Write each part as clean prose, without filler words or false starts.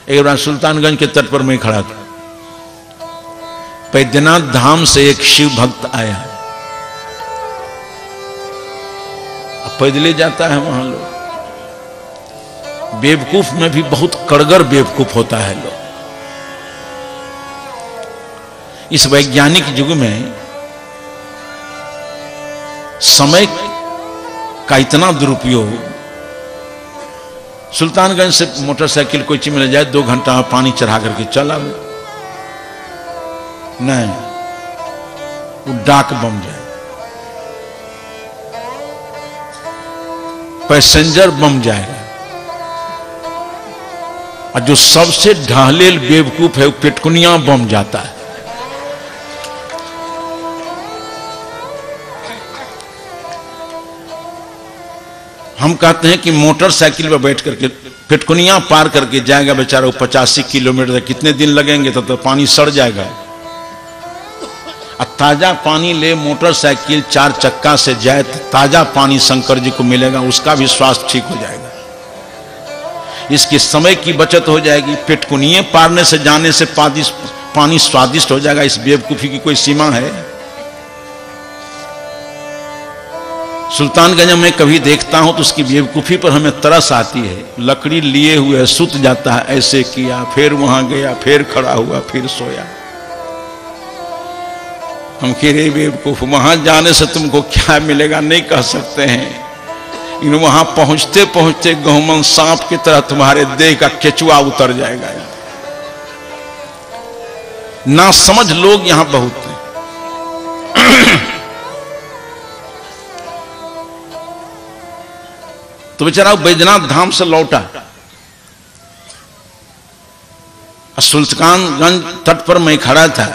एक बार सुल्तानगंज के तट पर मैं खड़ा था, बैद्यनाथ धाम से एक शिव भक्त आया, पैदले जाता है वहां लोग। बेवकूफ में भी बहुत कड़गर बेवकूफ होता है लोग। इस वैज्ञानिक युग में समय का इतना दुरुपयोग, सुल्तानगंज से मोटरसाइकिल कोई चीज मिल जाए 2 घंटा पानी चढ़ा करके चला, नहीं वो डाक बम जाए, पैसेंजर बम जाएगा। और जो सबसे ढालेल बेवकूफ है वो पेटकुनिया बम जाता है। हम कहते हैं कि मोटरसाइकिल पर बैठ करके पेटकुनिया पार करके जाएगा बेचारा, वो 85 किलोमीटर, कितने दिन लगेंगे तो पानी सड़ जाएगा। ताजा पानी ले मोटरसाइकिल 4 चक्का से जाए तो ताजा पानी शंकर जी को मिलेगा, उसका भी स्वास्थ्य ठीक हो जाएगा। इसके समय की बचत हो जाएगी। पेटकुनिये पारने से जाने से पानी स्वादिष्ट हो जाएगा। इस बेवकूफी की कोई सीमा है? सुल्तानगंज में कभी देखता हूं तो उसकी बेवकूफी पर हमें तरस आती है। लकड़ी लिए हुए सुत जाता है, ऐसे किया, फिर वहां गया, फिर खड़ा हुआ, फिर सोया। हम कह रहे बेवकूफ, वहां जाने से तुमको क्या मिलेगा नहीं कह सकते हैं, लेकिन वहां पहुंचते पहुंचते गहुमन सांप की तरह तुम्हारे देह का केचुआ उतर जाएगा। ना समझ लोग यहां बहुत हैं। तो बेचारा बैद्यनाथ धाम से लौटा, सुल्तानगंज तट पर मैं खड़ा था,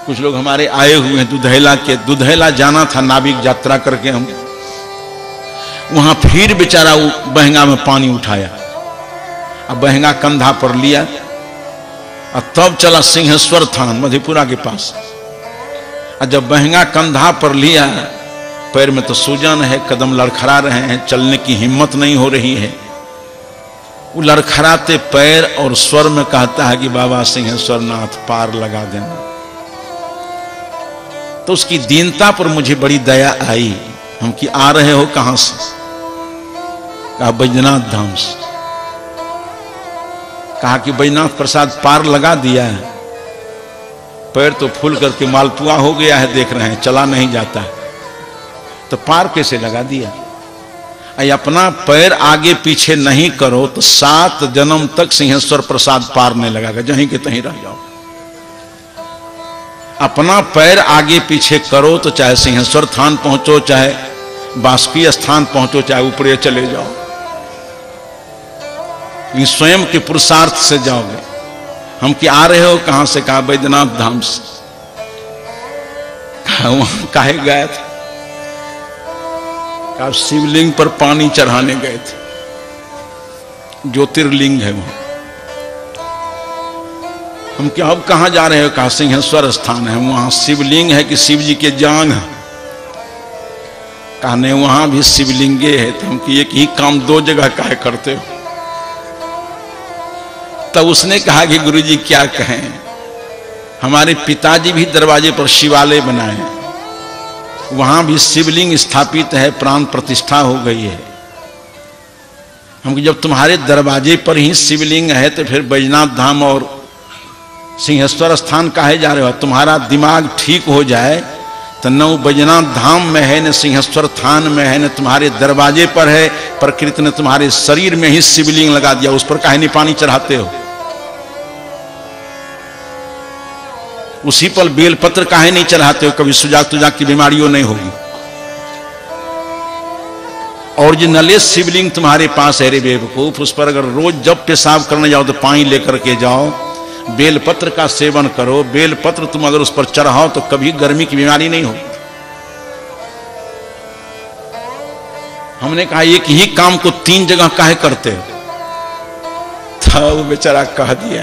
कुछ लोग हमारे आए हुए हैं दुधैला के। दुधैला जाना था नाविक यात्रा करके हम, वहां फिर बेचारा बहंगा में पानी उठाया, अब बहंगा कंधा पर लिया और तब चला सिंहेश्वर थान मधेपुरा के पास। और जब बहंगा कंधा पर लिया, पैर में तो सूजन है, कदम लड़खड़ा रहे हैं, चलने की हिम्मत नहीं हो रही है। वो लड़खड़ाते पैर और स्वर में कहता है कि बाबा सिंहेश्वर नाथ पार लगा देना। तो उसकी दीनता पर मुझे बड़ी दया आई। हम कि आ रहे हो कहां से? कहा बैद्यनाथ धाम से। कहा कि बैद्यनाथ प्रसाद पार लगा दिया है, पैर तो फूल करके मालपुआ हो गया है, देख रहे हैं चला नहीं जाता है। तो पार कैसे लगा दिया? अपना पैर आगे पीछे नहीं करो तो 7 जन्म तक सिंहेश्वर प्रसाद पार नहीं लगाएगा, जहीं के तहीं रह जाओ। अपना पैर आगे पीछे करो तो चाहे सिंहेश्वर थान पहुंचो, चाहे बासुकी स्थान पहुंचो, चाहे ऊपरे चले जाओ, लेकिन स्वयं के पुरुषार्थ से जाओगे। हम कि आ रहे हो कहां से? कहा बैद्यनाथ धाम से। कहा वहां काहे गए थे? कहा शिवलिंग पर पानी चढ़ाने गए थे, ज्योतिर्लिंग है वहां। हम क्या अब कहां जा रहे हो? कहा सिंहेश्वर स्थान है, वहां शिवलिंग है कि शिव जी के जांग है? कहा नहीं वहां भी शिवलिंगे है। तो हम कि एक ही काम 2 जगह काहे करते हो? तब उसने कहा कि गुरुजी क्या कहें, हमारे पिताजी भी दरवाजे पर शिवालय बनाए हैं, वहां भी शिवलिंग स्थापित है, प्राण प्रतिष्ठा हो गई है। हम जब तुम्हारे दरवाजे पर ही शिवलिंग है तो फिर बैजनाथ धाम और सिंहेश्वर स्थान काहे जा रहे हो? तुम्हारा दिमाग ठीक हो जाए तो न बैजनाथ धाम में है, न सिंहेश्वर थान में है, न तुम्हारे दरवाजे पर है। प्रकृति ने तुम्हारे शरीर में ही शिवलिंग लगा दिया, उस पर काहे नहीं पानी चढ़ाते हो? उसी पर बेलपत्र काहे नहीं चढ़ाते हो? कभी सुजाक तुजाक की बीमारियों नहीं होगी। ओरिजिनल शिवलिंग तुम्हारे पास है रे बेवकूफ, उस पर अगर रोज जब पेशाब करने जाओ तो पानी लेकर के जाओ, बेलपत्र का सेवन करो। बेलपत्र तुम अगर उस पर चढ़ाओ तो कभी गर्मी की बीमारी नहीं होगी। हमने कहा एक ही काम को 3 जगह काहे करते हो? था वो बेचारा कह दिया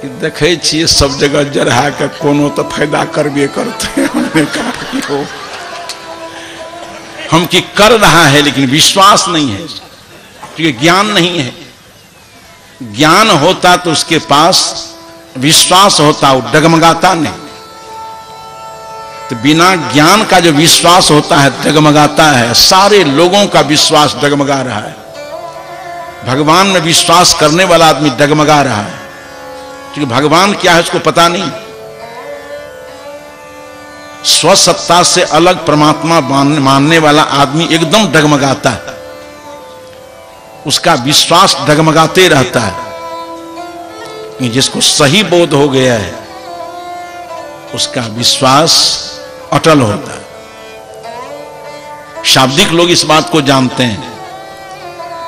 कि देखे छिए सब जगह जरहा के कोनो तो फायदा करबे करते। हमने कहा कि हो, हम कि कर रहा है लेकिन विश्वास नहीं है, क्योंकि ज्ञान नहीं है। ज्ञान होता तो उसके पास विश्वास होता, वो डगमगाता नहीं। तो बिना ज्ञान का जो विश्वास होता है डगमगाता है। सारे लोगों का विश्वास डगमगा रहा है। भगवान में विश्वास करने वाला आदमी डगमगा रहा है, क्योंकि भगवान क्या है उसको पता नहीं। स्वसत्ता से अलग परमात्मा मानने वाला आदमी एकदम डगमगाता है, उसका विश्वास डगमगाते रहता है। जिसको सही बोध हो गया है उसका विश्वास अटल होता है। शाब्दिक लोग इस बात को जानते हैं।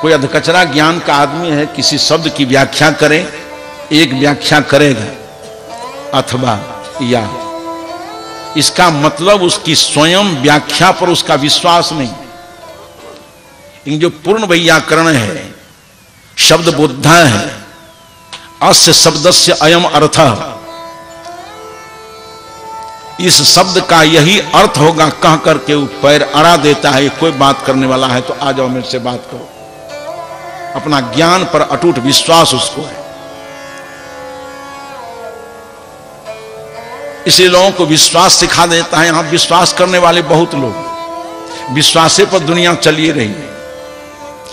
कोई अधकचरा ज्ञान का आदमी है, किसी शब्द की व्याख्या करे, एक व्याख्या करेगा अथवा या, इसका मतलब उसकी स्वयं व्याख्या पर उसका विश्वास नहीं। इन जो पूर्ण वैयाकरण है, शब्द बुद्धा है, अस्य शब्दस्य अयम अर्थः, इस शब्द का यही अर्थ होगा कह करके वो पैर अड़ा देता है। कोई बात करने वाला है तो आ जाओ मेरे से बात करो। अपना ज्ञान पर अटूट विश्वास उसको है। इसलिए लोगों को विश्वास सिखा देता है। यहां विश्वास करने वाले बहुत लोग, विश्वासे पर दुनिया चली रही है,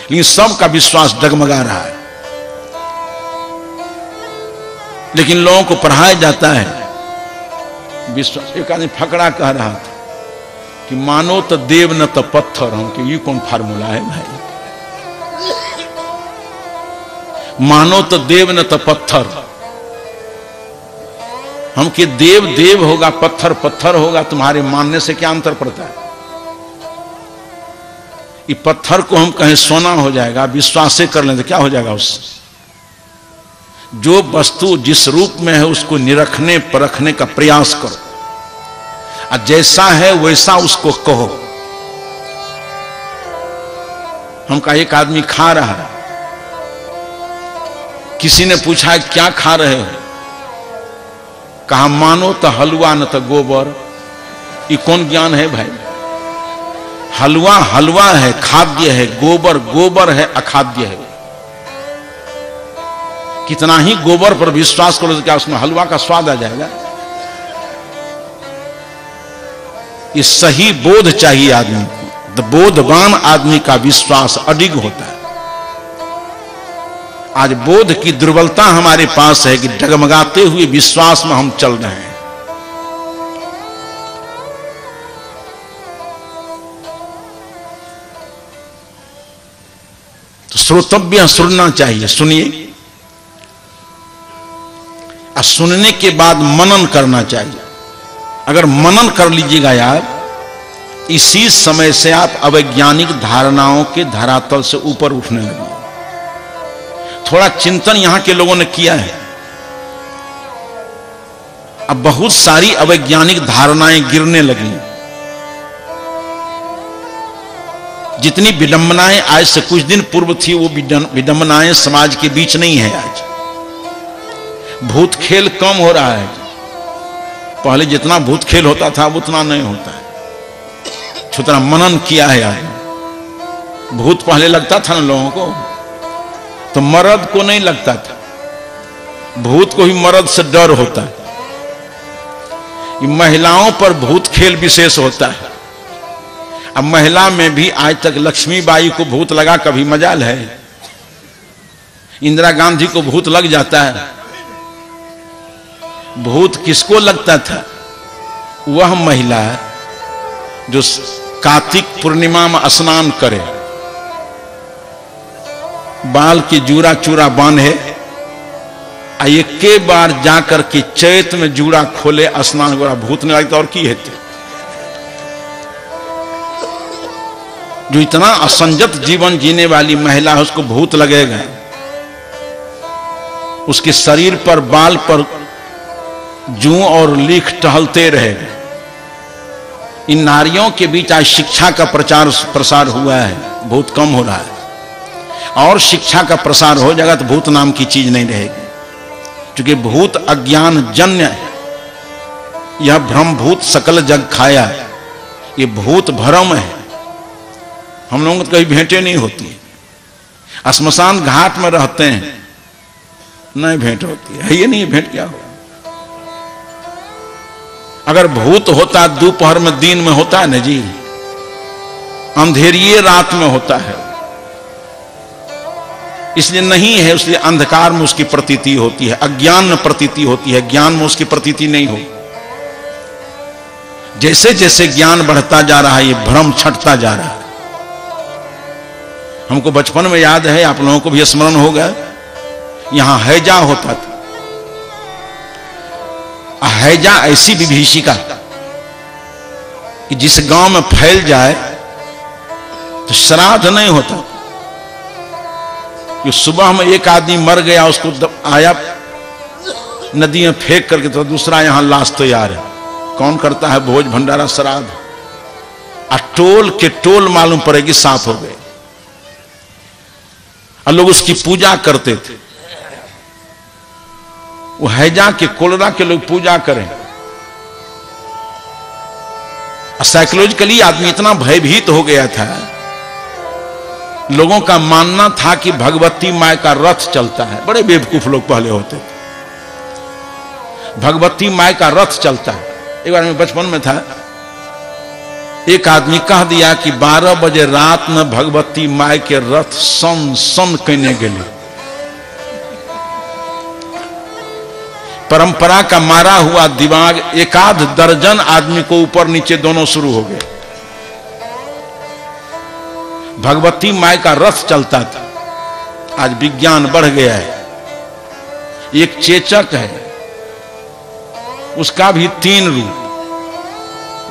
लेकिन सबका विश्वास डगमगा रहा है। लेकिन लोगों को पढ़ाया जाता है विश्वास। एक आदमी फकड़ा कह रहा था कि मानो तो देव न तो पत्थर हो, कि ये कौन फार्मूला है भाई? मानो तो देव न तो पत्थर, हम कि देव देव होगा, पत्थर पत्थर होगा, तुम्हारे मानने से क्या अंतर पड़ता है? ये पत्थर को हम कहें सोना हो जाएगा, विश्वास से कर लें तो क्या हो जाएगा उससे? जो वस्तु जिस रूप में है उसको निरखने परखने का प्रयास करो, और जैसा है वैसा उसको कहो। हम का एक आदमी खा रहा है, किसी ने पूछा क्या खा रहे हो? कहा मानो तो हलवा न तो गोबर। ये कौन ज्ञान है भाई? हलवा हलवा है, खाद्य है, गोबर गोबर है, अखाद्य है। कितना ही गोबर पर विश्वास करो तो क्या उसमें हलवा का स्वाद आ जाएगा? ये सही बोध चाहिए आदमी को। तो बोधवान आदमी का विश्वास अडिग होता है। आज बोध की दुर्बलता हमारे पास है कि डगमगाते हुए विश्वास में हम चल रहे हैं। तो श्रोतव्य सुनना चाहिए, सुनिए। और सुनने के बाद मनन करना चाहिए। अगर मनन कर लीजिएगा यार, इसी समय से आप अवैज्ञानिक धारणाओं के धरातल से ऊपर उठने लगे। थोड़ा चिंतन यहां के लोगों ने किया है। अब बहुत सारी अवैज्ञानिक धारणाएं गिरने लगी। जितनी विडंबनाएं आज से कुछ दिन पूर्व थी, वो विडंबनाएं समाज के बीच नहीं है आज। भूत खेल कम हो रहा है। पहले जितना भूत खेल होता था उतना नहीं होता है। छुतरा मनन किया है आज। भूत पहले लगता था ना लोगों को, तो मर्द को नहीं लगता था। भूत को ही मर्द से डर होता है। महिलाओं पर भूत खेल विशेष होता है। अब महिला में भी आज तक लक्ष्मीबाई को भूत लगा, कभी मजाल है? इंदिरा गांधी को भूत लग जाता है। भूत किसको लगता था? वह महिला जो कार्तिक पूर्णिमा में स्नान करे, बाल की जूड़ा चूड़ा बांधे, एक के बार जाकर के चैत में जूड़ा खोले, स्नान गोरा, भूत नहीं लगता और की हेते? जो इतना असंजत जीवन जीने वाली महिला है उसको भूत लगेगा? उसके शरीर पर बाल पर जू और लीख टहलते रहेगा। इन नारियों के बीच आज शिक्षा का प्रचार प्रसार हुआ है, भूत कम हो रहा है। और शिक्षा का प्रसार हो जाएगा तो भूत नाम की चीज नहीं रहेगी, क्योंकि भूत अज्ञान जन्य है। यह भ्रम भूत सकल जग खाया, ये भूत भ्रम है। हम लोगों को कभी भेंटें नहीं होती। श्मशान घाट में रहते हैं, नहीं भेंट होती है, ये नहीं भेंट क्या हो। अगर भूत होता दोपहर में, दिन में होता है ना जी, अंधेरिये रात में होता है, इसलिए नहीं है, इसलिए अंधकार में उसकी प्रतीति होती है, अज्ञान में प्रतीति होती है, ज्ञान में उसकी प्रतीति नहीं हो। जैसे जैसे ज्ञान बढ़ता जा रहा है ये भ्रम छटता जा रहा है। हमको बचपन में याद है, आप लोगों को भी स्मरण होगा, यहां हैजा होता था। हैजा ऐसी विभीषिका कि जिस गांव में फैल जाए तो श्राद्ध नहीं होता। कि सुबह में एक आदमी मर गया, उसको आया नदी में फेंक करके, तो दूसरा यहां लाश तैयार है। कौन करता है भोज भंडारा श्राद्ध? टोल के टोल मालूम पड़ेगी साफ हो गए, और लोग उसकी पूजा करते थे। वो हैजा के कोलरा के लोग पूजा करें। साइकोलॉजिकली आदमी इतना भयभीत हो गया था, लोगों का मानना था कि भगवती माय का रथ चलता है। बड़े बेवकूफ लोग पहले होते थे, भगवती माय का रथ चलता है। एक बार मैं बचपन में था, एक आदमी कह दिया कि 12 बजे रात में भगवती माय के रथ सन सन कहने गेले। परंपरा का मारा हुआ दिमाग एकाध दर्जन आदमी को ऊपर नीचे दोनों शुरू हो गए। भगवती माय का रथ चलता था। आज विज्ञान बढ़ गया है, एक चेचक है, उसका भी 3 रूप,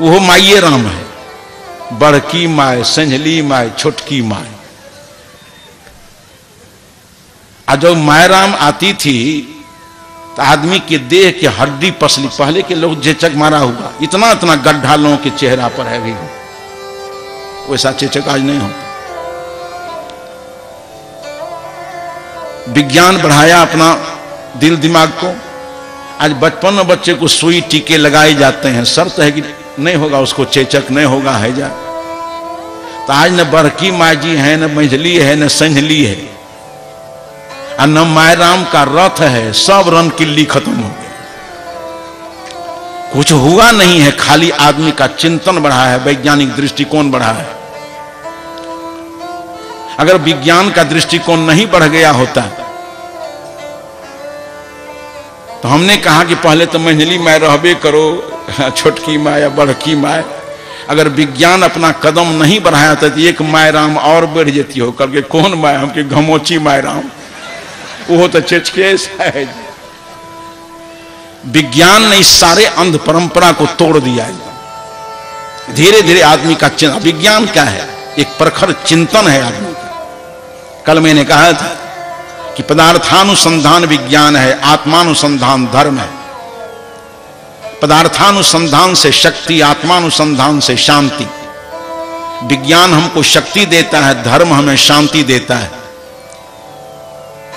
वो माइये राम है, बड़की माय, संझली माय, छोटकी माय। आज जब माय राम आती थी तो आदमी के देह के हड्डी पसली। पहले के लोग चेचक मारा हुआ, इतना इतना गड्ढा लोगों के चेहरा पर है, भी वैसा चेचक आज नहीं होता। विज्ञान बढ़ाया अपना दिल दिमाग को। आज बचपन में बच्चे को सुई टीके लगाए जाते हैं, शर्त है कि नहीं होगा उसको चेचक, नहीं होगा हैजा। तो आज न बड़की माँ जी है, न मंझली है, न संझली है, और न माय राम का रथ है। सब रन किल्ली खत्म हो गए, कुछ हुआ नहीं है, खाली आदमी का चिंतन बढ़ा है, वैज्ञानिक दृष्टिकोण बढ़ा है। अगर विज्ञान का दृष्टिकोण नहीं बढ़ गया होता तो हमने कहा कि पहले तो मंझली माय रहबे करो, छोटकी माय या बड़की माय। अगर विज्ञान अपना कदम नहीं बढ़ाया था तो एक माय राम और बढ़ जाती हो करके। कौन माय? हमके घमोची माय राम, वो तो चेचकेस है। विज्ञान ने इस सारे अंध परंपरा को तोड़ दिया। धीरे धीरे आदमी का चिंतन, विज्ञान क्या है? एक प्रखर चिंतन है आदमी का। कल मैंने कहा था कि पदार्थानुसंधान विज्ञान है, आत्मानुसंधान धर्म है। पदार्थानुसंधान से शक्ति, आत्मानुसंधान से शांति। विज्ञान हमको शक्ति देता है, धर्म हमें शांति देता है।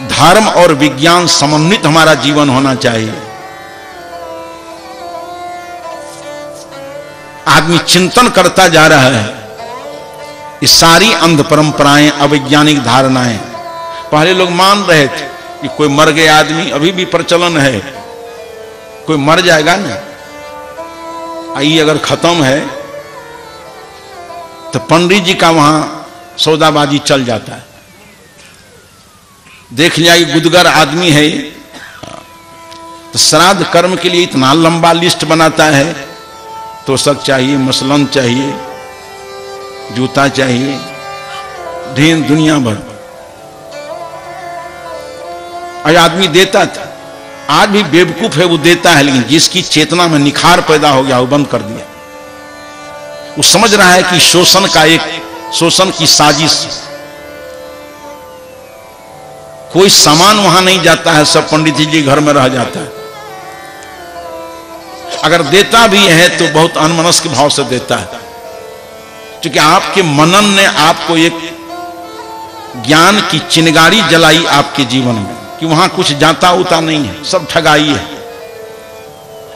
धर्म और विज्ञान समन्वित हमारा जीवन होना चाहिए। आदमी चिंतन करता जा रहा है। ये सारी अंध परंपराएं, अवैज्ञानिक धारणाएं, पहले लोग मान रहे थे कि कोई मर गया आदमी, अभी भी प्रचलन है, कोई मर जाएगा ना, आई अगर खत्म है तो पंडित जी का वहां सौदाबाजी चल जाता है। देख लिया कि गुदगर आदमी है तो श्राद्ध कर्म के लिए इतना लंबा लिस्ट बनाता है, तो सब चाहिए, मसलन चाहिए, जूता चाहिए, ढेर दुनिया भर। आज आदमी देता था, आज भी बेवकूफ है वो देता है, लेकिन जिसकी चेतना में निखार पैदा हो गया वो बंद कर दिया। वो समझ रहा है कि शोषण का शोषण की साजिश। कोई सामान वहां नहीं जाता है, सब पंडित जी घर में रह जाता है। अगर देता भी है तो बहुत अनमनस्क भाव से देता है, क्योंकि आपके मनन ने आपको एक ज्ञान की चिंगारी जलाई आपके जीवन में कि वहां कुछ जाता उता नहीं है, सब ठगाई है।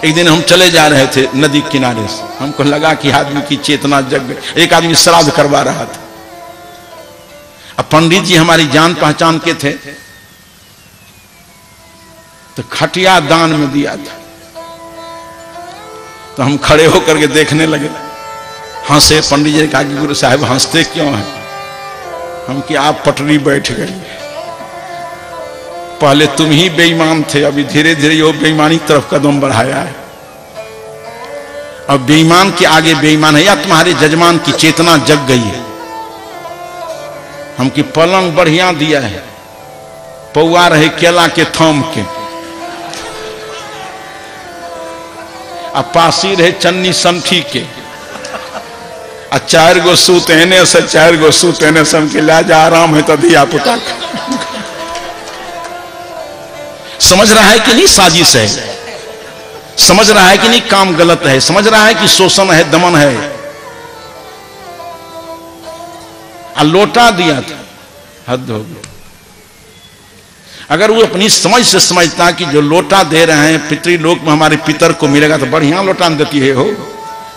एक दिन हम चले जा रहे थे नदी किनारे से, हमको लगा कि आदमी की चेतना जग गई। एक आदमी श्राद्ध करवा रहा था, अब पंडित जी हमारी जान पहचान के थे, तो खटिया दान में दिया था। तो हम खड़े होकर के देखने लगे, हंसे। पंडित जी ने कहा कि गुरु साहब हंसते क्यों हैं? हम कि आप पटरी बैठ गई, पहले तुम ही बेईमान थे, अभी धीरे धीरे वो बेईमानी की तरफ कदम बढ़ाया है। अब बेईमान के आगे बेईमान है, या तुम्हारे जजमान की चेतना जग गई है। हम की पलंग बढ़िया दिया है, पौआ रहे केला के थम के, अब पासी रहे चन्नी संठी के, आ 4 गो सूत एने से 4 गो सूत एने से। हम के लाजा आराम है तो धिया पुता का। समझ रहा है कि नहीं साजिश है? समझ रहा है कि नहीं काम गलत है? समझ रहा है कि शोषण है, दमन है? लोटा दिया था, हद हो गई। अगर वो अपनी समझ से समझता कि जो लोटा दे रहे हैं पितृलोक में हमारे पितर को मिलेगा, तो बढ़िया लोटा देती है हो,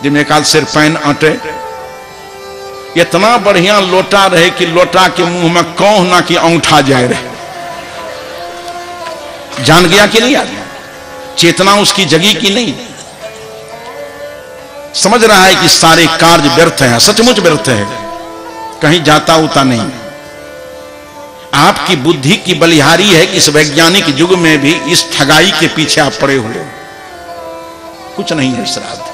जिनमें एक आध सिर पैन अटे। इतना बढ़िया लोटा रहे कि लोटा के मुंह में कौन ना कि अंगूठा जाए रहे। जान गया कि नहीं यार? चेतना उसकी जगी कि नहीं? समझ रहा है कि सारे कार्य व्यर्थ हैं, सचमुच व्यर्थ है, कहीं जाता उता नहीं। आपकी बुद्धि की बलिहारी है कि इस वैज्ञानिक युग में भी इस ठगाई के पीछे आप पड़े हुए। कुछ नहीं है श्राद्ध।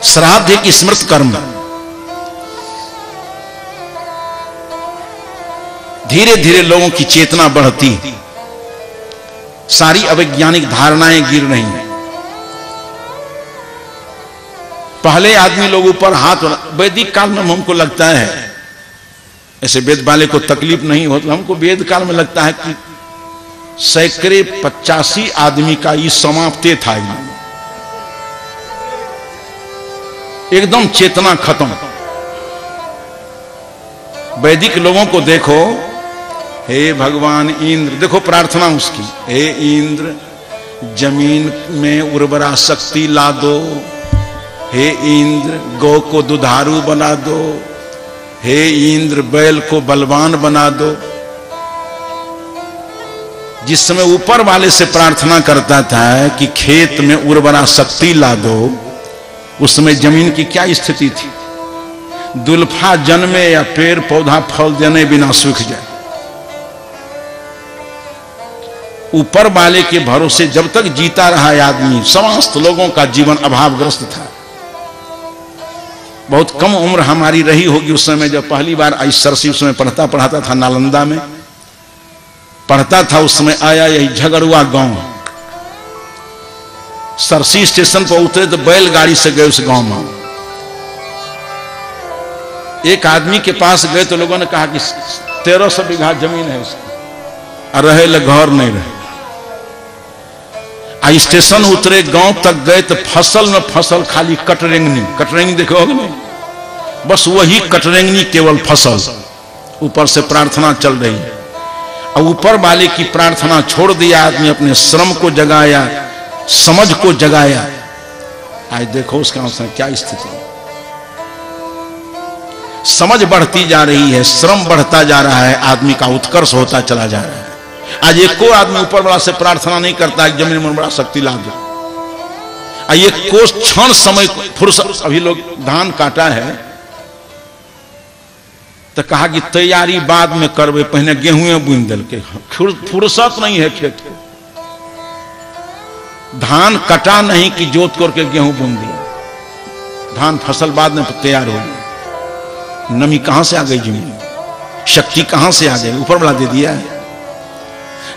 श्राद्ध एक स्मृत कर्म। धीरे धीरे लोगों की चेतना बढ़ती, सारी अवैज्ञानिक धारणाएं गिर रही हैं। पहले आदमी लोग ऊपर हाथ, वैदिक काल में हमको लगता है, ऐसे वेद वाले को तकलीफ नहीं होती, हमको वेद काल में लगता है कि सैकड़े 85 आदमी का ये समाप्ते था, एकदम चेतना खत्म। वैदिक लोगों को देखो, हे भगवान इंद्र, देखो प्रार्थना उसकी, हे इंद्र जमीन में उर्वरा शक्ति ला दो, हे इंद्र गौ को दुधारू बना दो, हे इंद्र बैल को बलवान बना दो। जिस समय ऊपर वाले से प्रार्थना करता था कि खेत में उर्वरा शक्ति ला दो, उस समय जमीन की क्या स्थिति थी? दुल्फा जन्मे या पेड़ पौधा फल देने बिना सूख जाए। ऊपर वाले के भरोसे जब तक जीता रहा आदमी, समस्त लोगों का जीवन अभावग्रस्त था। बहुत कम उम्र हमारी रही होगी उस समय जब पहली बार आई सरसी, उस समय पढ़ाता था, नालंदा में पढ़ता था। उस समय आया यही झगड़ुआ गांव, सरसी स्टेशन पर उतरे तो बैलगाड़ी से गए उस गांव में। एक आदमी के पास गए तो लोगों ने कहा कि 1300 बीघा जमीन है उसकी, और रहे ले घर नहीं रहे। स्टेशन उतरे, गांव तक गए तो फसल में फसल खाली कटरेंगनी, कटरेंगनी देखो नहीं, बस वही कटरेंगनी केवल फसल। ऊपर से प्रार्थना चल रही है, और ऊपर वाले की प्रार्थना छोड़ दिया आदमी, अपने श्रम को जगाया, समझ को जगाया। आज देखो उसका क्या स्थिति है। समझ बढ़ती जा रही है, श्रम बढ़ता जा रहा है, आदमी का उत्कर्ष होता चला जा रहा है। आज एक को आदमी ऊपर वाला से प्रार्थना नहीं करता है जमीन में बड़ा शक्ति ला दो। ये कोष क्षण समय फुर्सत, अभी लोग धान काटा है तो कहा कि तैयारी बाद में करवे, पहले गेहूं बुन दिल के, फुर्सत नहीं है खेत को। धान कटा नहीं कि जोत करके गेहूं बुन दिया, धान फसल बाद में तैयार हो गई। नमी कहां से आ गई जमीन, शक्ति कहां से आ गई? ऊपर वाला दे दिया है।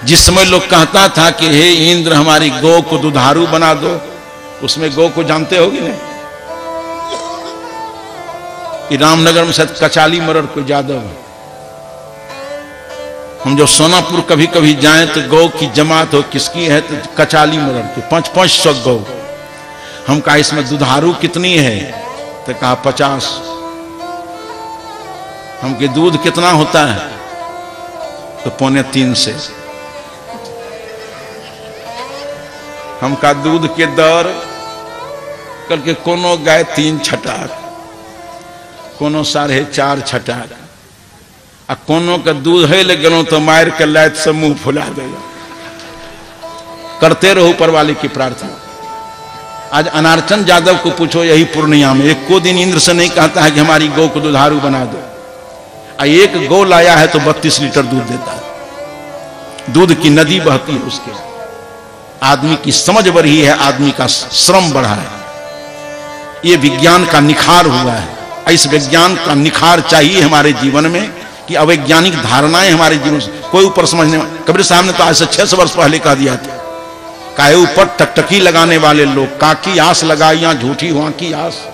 जिस समय लोग कहता था कि हे इंद्र हमारी गौ को दुधारू बना दो, उसमें गौ को जानते होगे ना कि रामनगर में शायद कचाली मरड़ कोई यादव है। हम जो सोनापुर कभी कभी जाएं तो गौ की जमात हो किसकी है तो कचाली मरड़ की 500 गौ। हम कहा इसमें दुधारू कितनी है तो कहा 50। हम के दूध कितना होता है तो 2.25 से। हम का दूध के दर करके कोनो गाय 3 छटाक, कोनो 4.5 छटाक, आ कोनो के दूध है ले गलो तो मार के लायत से मुंह फुला देगा। करते रहो ऊपर वाले की प्रार्थना। आज अनारचंद यादव को पूछो, यही पूर्णिया में एक को दिन इंद्र से नहीं कहता है कि हमारी गौ को दुधारू बना दो। एक गौ लाया है तो 32 लीटर दूध देता है, दूध की नदी बहती है उसके। आदमी की समझ बढ़ी है, आदमी का श्रम बढ़ा है, ये विज्ञान का निखार हुआ है। इस विज्ञान का निखार चाहिए हमारे जीवन में कि अवैज्ञानिक धारणाएं हमारे जीवन से कोई ऊपर समझने। कबीर साहब ने तो आज से 600 वर्ष पहले कह दिया था, काहे ऊपर टकटकी लगाने वाले लोग, काकी आस लगाइया झूठी वहां की आस।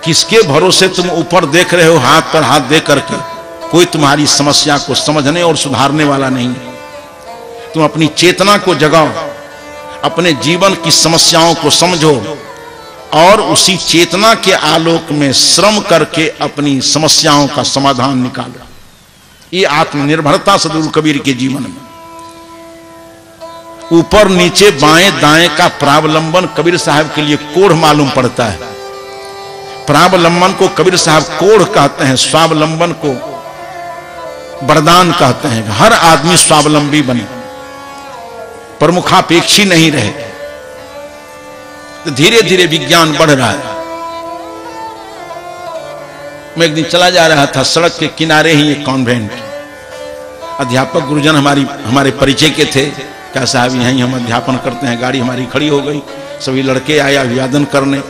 किसके भरोसे तुम ऊपर देख रहे हो हाथ पर हाथ दे करके? कोई तुम्हारी समस्या को समझने और सुधारने वाला नहीं। तुम अपनी चेतना को जगाओ, अपने जीवन की समस्याओं को समझो और उसी चेतना के आलोक में श्रम करके अपनी समस्याओं का समाधान निकालो। ये आत्मनिर्भरता सदगुरु कबीर के जीवन में ऊपर नीचे बाएं दाएं का प्रावलंबन कबीर साहब के लिए कोढ़ मालूम पड़ता है। प्रावलंबन को कबीर साहब कोढ़ कहते हैं, स्वावलंबन को वरदान कहते हैं। हर आदमी स्वावलंबी बने, प्रमुखापेक्षी नहीं रहे। तो धीरे धीरे विज्ञान बढ़ रहा है। मैं एक दिन चला जा रहा था, सड़क के किनारे ही एक कॉन्वेंट, अध्यापक गुरुजन हमारे परिचय के थे। क्या साहब यहीं हम अध्यापन करते हैं। गाड़ी हमारी खड़ी हो गई, सभी लड़के आए अभिवादन करने।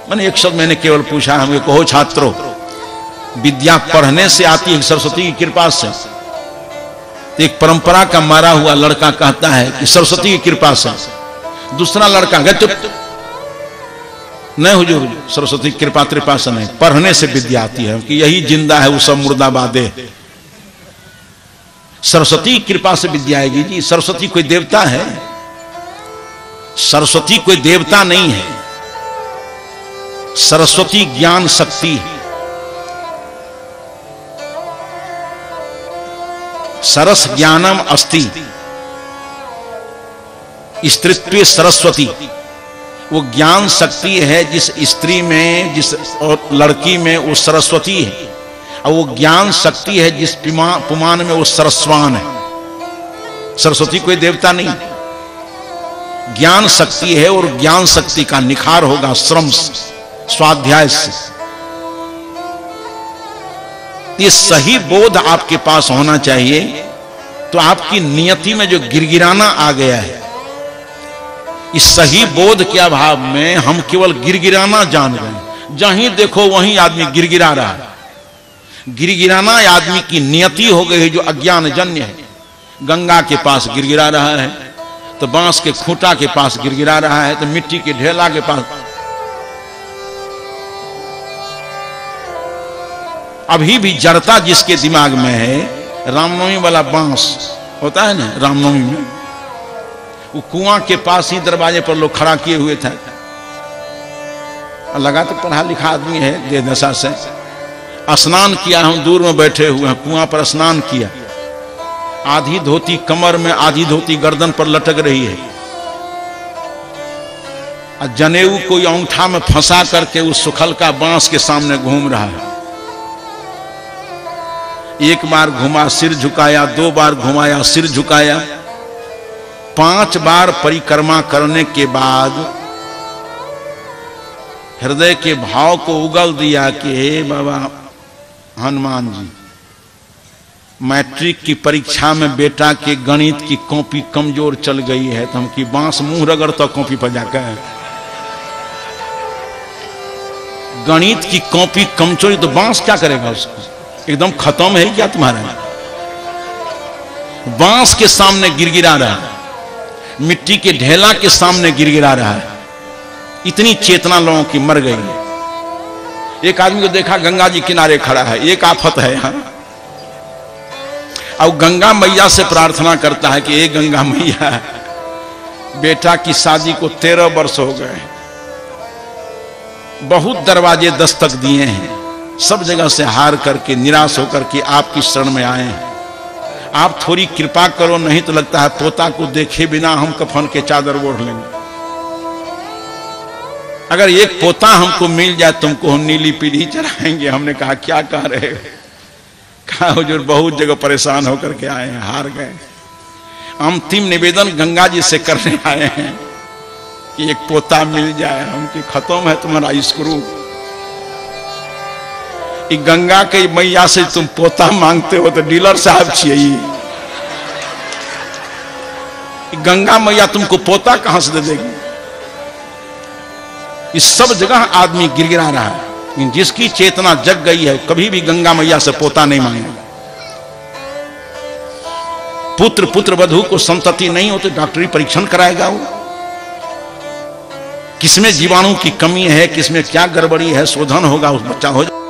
मैंने एक शब्द मैंने केवल पूछा, हमें कहो छात्रों, विद्या पढ़ने से आती है सरस्वती की कृपा से? तो एक परंपरा का मारा हुआ लड़का कहता है कि सरस्वती की कृपा से। दूसरा लड़का कहता नहीं हुजूर, सरस्वती की कृपा कृपा से नहीं, पढ़ने से विद्या आती है, कि यही जिंदा है वो सब मुर्दाबादे। सरस्वती की कृपा से विद्या आएगी जी। सरस्वती कोई देवता है? सरस्वती कोई देवता नहीं है। सरस्वती ज्ञान शक्ति है। सरस ज्ञानम अस्ति स्त्रीत्वे सरस्वती। वो ज्ञान शक्ति है जिस स्त्री में, जिस और लड़की में वो सरस्वती है, और वो ज्ञान शक्ति है जिस पुमान में वो सरस्वान है। सरस्वती कोई देवता नहीं, ज्ञान शक्ति है, और ज्ञान शक्ति का निखार होगा श्रम स्वाध्याय से। ये सही बोध आपके पास होना चाहिए। तो आपकी नियति में जो गिरगिराना आ गया है, इस सही बोध के अभाव में हम केवल गिरगिराना जान गए। जहीं देखो वहीं आदमी गिरगिरा रहा है। गिरगिराना आदमी की नियति हो गई है जो अज्ञान जन्य है। गंगा के पास गिरगिरा रहा है, तो बांस के खूंटा के पास गिरगिरा रहा है, तो मिट्टी के ढेला के पास। अभी भी जड़ता जिसके दिमाग में है, रामनवमी वाला बांस होता है ना, रामनवमी में वो कुआं के पास ही दरवाजे पर लोग खड़ा किए हुए थे। लगा तो पढ़ा लिखा आदमी है, दे दशा से स्नान किया। हम दूर में बैठे हुए हैं, कुआं पर स्नान किया। आधी धोती कमर में, आधी धोती गर्दन पर लटक रही है, और जनेऊ कोई अंगूठा में फंसा करके उस सुखल का बांस के सामने घूम रहा है। एक बार घुमा सिर झुकाया, 2 बार घुमाया सिर झुकाया, 5 बार परिक्रमा करने के बाद हृदय के भाव को उगल दिया कि हे बाबा हनुमान जी, मैट्रिक की परीक्षा में बेटा के गणित की कॉपी कमजोर चल गई है, तो हम की बांस मुंह रगड़ता कॉपी पर जाकर। गणित की कॉपी कमजोरी तो बांस क्या करेगा उसको? एकदम खत्म है क्या तुम्हारा? बांस के सामने गिरगिरा रहा है, मिट्टी के ढेला के सामने गिरगिरा रहा है। इतनी चेतना लोगों की मर गई है। एक आदमी को देखा गंगा जी किनारे खड़ा है, एक आफत है यहां, और गंगा मैया से प्रार्थना करता है कि ए गंगा मैया, बेटा की शादी को 13 वर्ष हो गए, बहुत दरवाजे दस्तक दिए हैं, सब जगह से हार करके निराश होकर के आपकी शरण में आए हैं। आप थोड़ी कृपा करो, नहीं तो लगता है पोता को देखे बिना हम कफन के चादर ओढ़ लेंगे। अगर एक पोता हमको मिल जाए, तुमको हम नीली पीढ़ी चढ़ाएंगे। हमने कहा क्या कह रहे हो? हाँ हुजूर बहुत जगह परेशान होकर के आए हैं, हार गए। अंतिम निवेदन गंगा जी से करने आए हैं कि एक पोता मिल जाए। उनकी खत्म है तुम्हारा स्क्रू। गंगा के मैया से तुम पोता मांगते हो तो डीलर साहब चाहिए। गंगा मैया तुमको पोता कहां से दे देगी? इस सब जगह आदमी गिरगिरा रहा है। जिसकी चेतना जग गई है कभी भी गंगा मैया से पोता नहीं मांगेगा। पुत्र पुत्र वधू को संतति नहीं हो तो डॉक्टरी परीक्षण कराएगा वो। किसमें जीवाणु की कमी है, किसमें क्या गड़बड़ी है, शोधन होगा, उस बच्चा हो जाए।